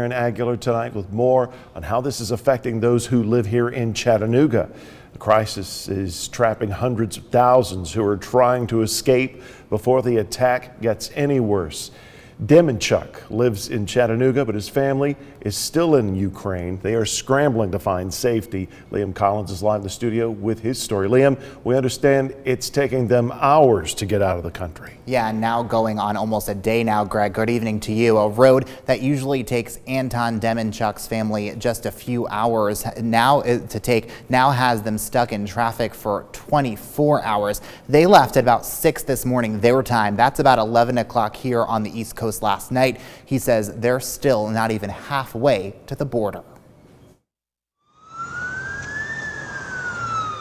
Aguilar tonight with more on how this is affecting those who live here in Chattanooga. The crisis is trapping hundreds of thousands who are trying to escape before the attack gets any worse. Demenchuk lives in Chattanooga, but his family is still in Ukraine. They are scrambling to find safety. Liam Collins is live in the studio with his story. Liam, we understand it's taking them hours to get out of the country. Yeah, and now going on almost a day now, Greg. Good evening to you. A road that usually takes Anton Demenchuk's family just a few hours now has them stuck in traffic for 24 hours. They left at about 6 this morning, their time. That's about 11 o'clock here on the East Coast last night. He says they're still not even halfway to the border.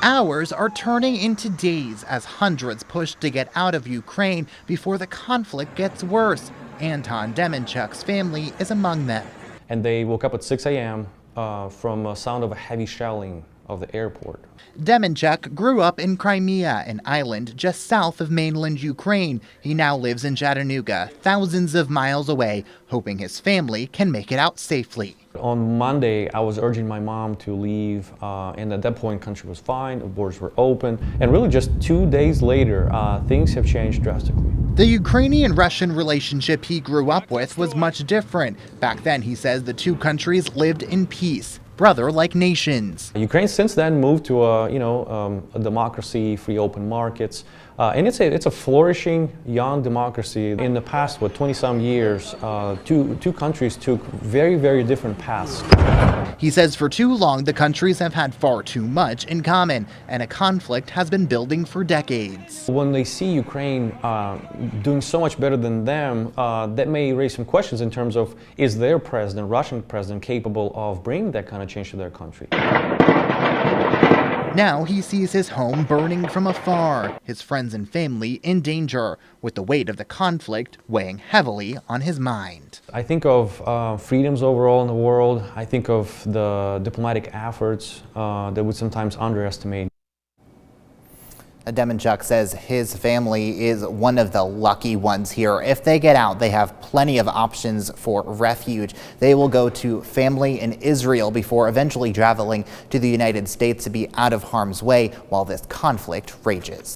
Hours are turning into days as hundreds push to get out of Ukraine before the conflict gets worse. Anton Demenchuk's family is among them. And they woke up at 6 a.m. From a sound of a heavy shelling of the airport. Demenchuk grew up in Crimea, an island just south of mainland Ukraine. He now lives in Chattanooga, thousands of miles away, hoping his family can make it out safely. On Monday, I was urging my mom to leave, and at that point, country was fine, the borders were open, and really just 2 days later, things have changed drastically. The Ukrainian-Russian relationship he grew up with was much different. Back then, he says the two countries lived in peace, brother-like nations. Ukraine since then moved to a democracy, free open markets, and it's a flourishing young democracy. In the past, 20-some years, two countries took very, very different paths. He says for too long, the countries have had far too much in common, and a conflict has been building for decades. When they see Ukraine doing so much better than them, that may raise some questions in terms of, is their president, Russian president, capable of bringing that kind of change to their country? Now he sees his home burning from afar, his friends and family in danger, with the weight of the conflict weighing heavily on his mind. I think of freedoms overall in the world. I think of the diplomatic efforts that we sometimes underestimate. Demenchuk says his family is one of the lucky ones here. If they get out, they have plenty of options for refuge. They will go to family in Israel before eventually traveling to the United States to be out of harm's way while this conflict rages.